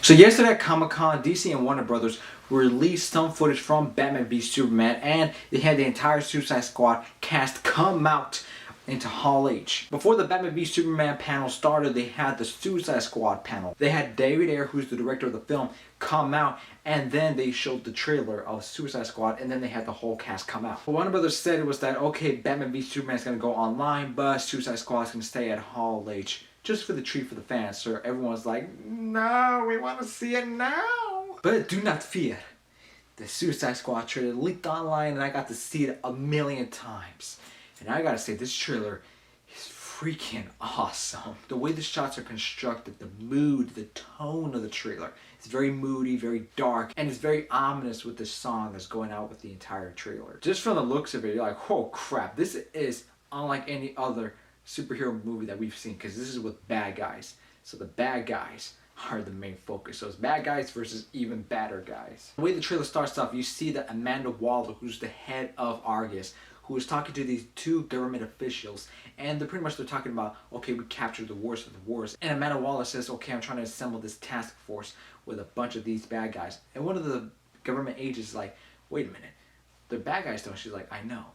So yesterday at Comic-Con, DC and Warner Brothers released some footage from Batman v Superman, and they had the entire Suicide Squad cast come out into Hall H. Before the Batman v Superman panel started, they had the Suicide Squad panel. They had David Ayer, who's the director of the film, come out, and then they showed the trailer of Suicide Squad, and then they had the whole cast come out. What Warner Brothers said was that, okay, Batman v Superman is going to go online, but Suicide Squad is going to stay at Hall H. Just for the treat for the fans, so everyone's like, no, we want to see it now. But do not fear. The Suicide Squad trailer leaked online and I got to see it a million times. And I gotta say, this trailer is freaking awesome. The way the shots are constructed, the mood, the tone of the trailer. It's very moody, very dark, and it's very ominous with the song that's going out with the entire trailer. Just from the looks of it, you're like, oh crap, this is unlike any other superhero movie that we've seen, because this is with bad guys. So the bad guys are the main focus. So it's bad guys versus even badder guys. The way the trailer starts off, you see that Amanda Waller, who's the head of Argus, who is talking to these two government officials, and they're talking about, okay, we captured the worst of the worst. And Amanda Waller says, okay, I'm trying to assemble this task force with a bunch of these bad guys. And one of the government agents is like, wait a minute, they're bad guys though. She's like, I know.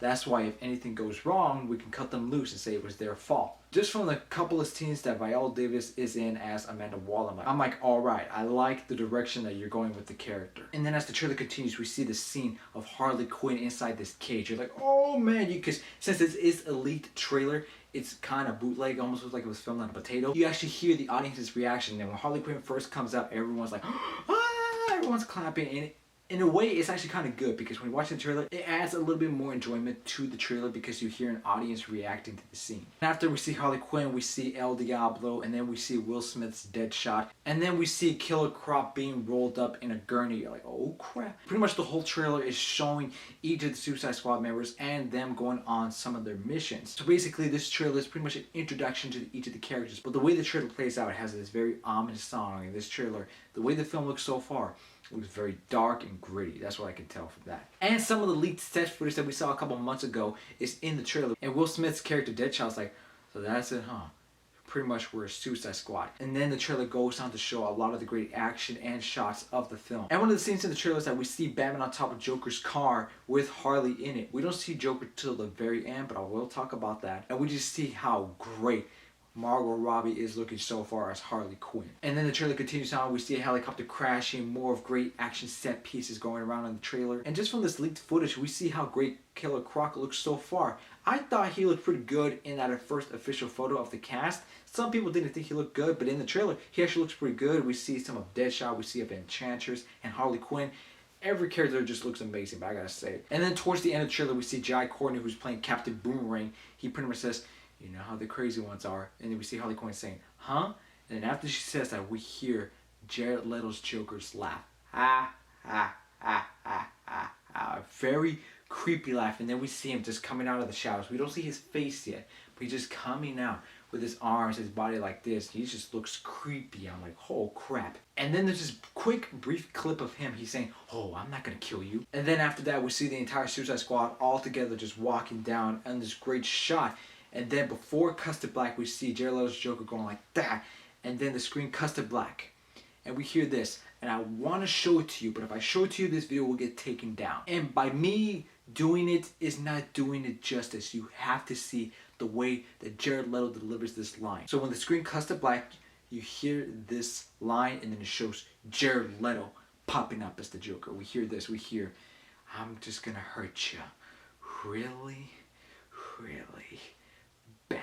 That's why if anything goes wrong, we can cut them loose and say it was their fault. Just from the couple of scenes that Viola Davis is in as Amanda Waller, I'm like, alright, I like the direction that you're going with the character. And then as the trailer continues, we see the scene of Harley Quinn inside this cage. You're like, oh man, because since this is a leaked trailer, it's kind of bootleg, almost looks like it was filmed on a potato. You actually hear the audience's reaction. And when Harley Quinn first comes out, everyone's like, ah, everyone's clapping. And in a way, it's actually kind of good, because when you watch the trailer, it adds a little bit more enjoyment to the trailer because you hear an audience reacting to the scene. After we see Harley Quinn, we see El Diablo, and then we see Will Smith's Deadshot, and then we see Killer Croc being rolled up in a gurney. You're like, oh crap. Pretty much the whole trailer is showing each of the Suicide Squad members and them going on some of their missions. So basically, this trailer is pretty much an introduction to each of the characters. But the way the trailer plays out, it has this very ominous song in this trailer. The way the film looks so far, it looks very dark and gritty. That's what I can tell from that. And some of the leaked set footage that we saw a couple months ago is in the trailer. And Will Smith's character Deadshot's like, so that's it, huh? Pretty much we're a Suicide Squad. And then the trailer goes on to show a lot of the great action and shots of the film. And one of the scenes in the trailer is that we see Batman on top of Joker's car with Harley in it. We don't see Joker till the very end, but I will talk about that. And we just see how great Margot Robbie is looking so far as Harley Quinn. And then the trailer continues on. We see a helicopter crashing, more of great action set pieces going around in the trailer. And just from this leaked footage, we see how great Killer Croc looks so far. I thought he looked pretty good in that first official photo of the cast. Some people didn't think he looked good, but in the trailer, he actually looks pretty good. We see some of Deadshot, we see of Enchantress and Harley Quinn. Every character just looks amazing, but I gotta say. And then towards the end of the trailer, we see Jai Courtney, who's playing Captain Boomerang. He pretty much says, you know how the crazy ones are. And then we see Harley Quinn saying, huh? And then after she says that, we hear Jared Leto's Joker's laugh. Ha, ha, ha, ha, ha, ha. Very creepy laugh. And then we see him just coming out of the shadows. We don't see his face yet, but he's just coming out with his arms, his body like this. He just looks creepy. I'm like, oh crap. And then there's this quick, brief clip of him. He's saying, oh, I'm not gonna kill you. And then after that, we see the entire Suicide Squad all together just walking down on this great shot. And then before cuts to black, we see Jared Leto's Joker going like that. And then the screen cuts to black. And we hear this. And I want to show it to you, but if I show it to you, this video will get taken down. And by me doing it is not doing it justice. You have to see the way that Jared Leto delivers this line. So when the screen cuts to black, you hear this line, and then it shows Jared Leto popping up as the Joker. We hear this. We hear, I'm just going to hurt you. Really? Really? Bad.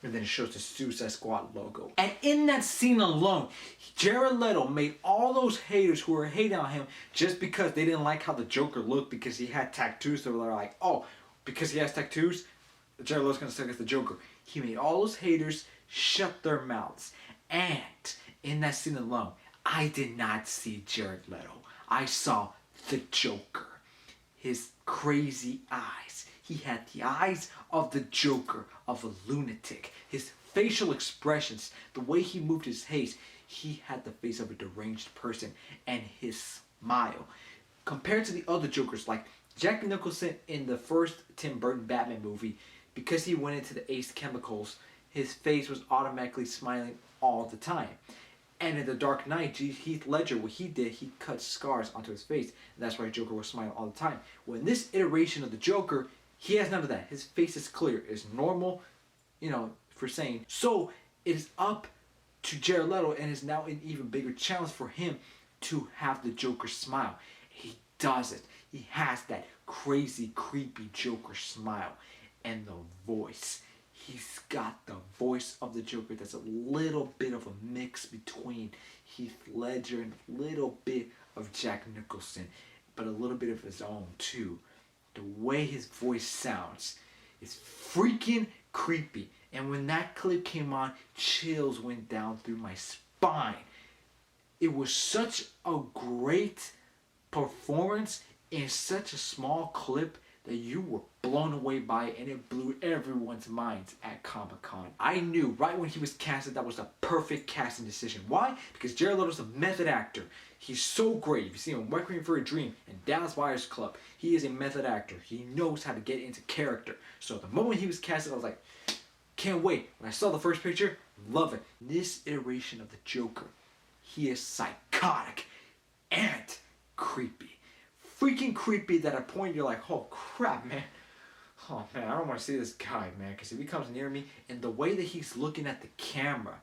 And then it shows the Suicide Squad logo. And in that scene alone, Jared Leto made all those haters who were hating on him just because they didn't like how the Joker looked because he had tattoos. So they're like, oh, because he has tattoos, Jared Leto's gonna suck as the Joker. He made all those haters shut their mouths. And in that scene alone, I did not see Jared Leto. I saw the Joker. His crazy eyes. He had the eyes of the Joker, of a lunatic. His facial expressions, the way he moved his face, he had the face of a deranged person. And his smile. Compared to the other Jokers, like Jack Nicholson in the first Tim Burton Batman movie, because he went into the Ace Chemicals, his face was automatically smiling all the time. And in The Dark Knight, Heath Ledger, what he did, he cut scars onto his face. And that's why Joker was smiling all the time. Well, in this iteration of the Joker, he has none of that. His face is clear. It's normal, for saying. So it is up to Jared Leto, and is now an even bigger challenge for him to have the Joker smile. He does it. He has that crazy, creepy Joker smile. And the voice. He's got the voice of the Joker that's a little bit of a mix between Heath Ledger and a little bit of Jack Nicholson, but a little bit of his own too. The way his voice sounds is freaking creepy. And when that clip came on, chills went down through my spine. It was such a great performance in such a small clip that you were blown away by it, and it blew everyone's minds at Comic-Con. I knew right when he was casted that was the perfect casting decision. Why? Because Jared Leto's a method actor. He's so great. If you see him in Requiem for a Dream and Dallas Buyers Club, he is a method actor. He knows how to get into character. So the moment he was casted, I was like, can't wait. When I saw the first picture, love it. This iteration of the Joker, he is psychotic and creepy. Freaking creepy that at a point you're like, oh crap, man. Oh man, I don't want to see this guy, man, because if he comes near me, and the way that he's looking at the camera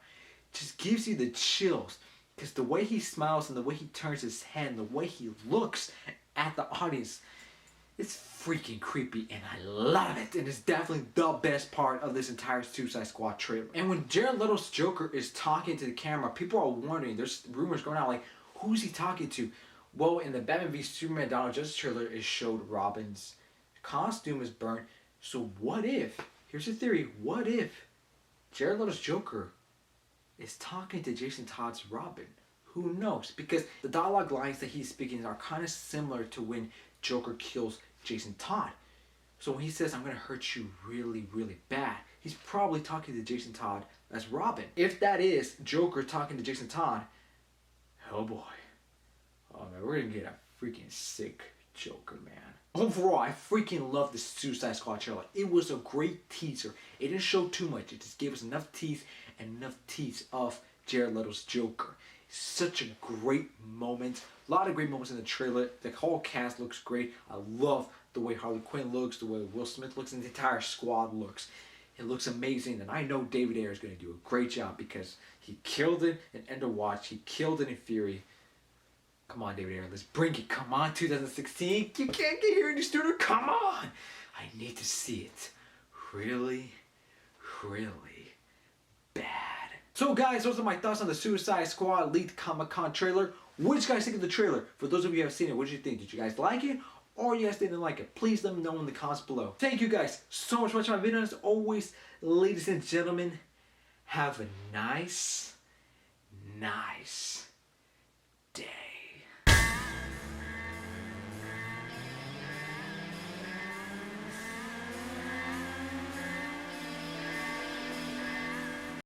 just gives you the chills. Because the way he smiles and the way he turns his head and the way he looks at the audience, it's freaking creepy, and I love it. And it's definitely the best part of this entire Suicide Squad trailer. And when Jared Leto's Joker is talking to the camera, people are wondering, there's rumors going out like, who's he talking to? Well, in the Batman v Superman Dawn of Justice trailer, it showed Robin's costume is burned. So what if, here's a theory, what if Jared Leto's Joker is talking to Jason Todd's Robin? Who knows? Because the dialogue lines that he's speaking are kind of similar to when Joker kills Jason Todd. So when he says, I'm going to hurt you really, really bad, he's probably talking to Jason Todd as Robin. If that is Joker talking to Jason Todd, oh boy. Oh man, we're gonna get a freaking sick Joker, man. Overall, I freaking love the Suicide Squad trailer. It was a great teaser. It didn't show too much. It just gave us enough tease and enough tease of Jared Leto's Joker. Such a great moment. A lot of great moments in the trailer. The whole cast looks great. I love the way Harley Quinn looks, the way Will Smith looks, and the entire squad looks. It looks amazing, and I know David Ayer is going to do a great job because he killed it in End of Watch. He killed it in Fury. Come on, David Ayer, let's bring it. Come on, 2016. You can't get here in the studio. Come on. I need to see it. Really, really bad. So guys, those are my thoughts on the Suicide Squad leaked Comic-Con trailer. What did you guys think of the trailer? For those of you who have seen it, what did you think? Did you guys like it? Or you guys didn't like it? Please let me know in the comments below. Thank you guys so much for watching my video. As always, ladies and gentlemen, have a nice day.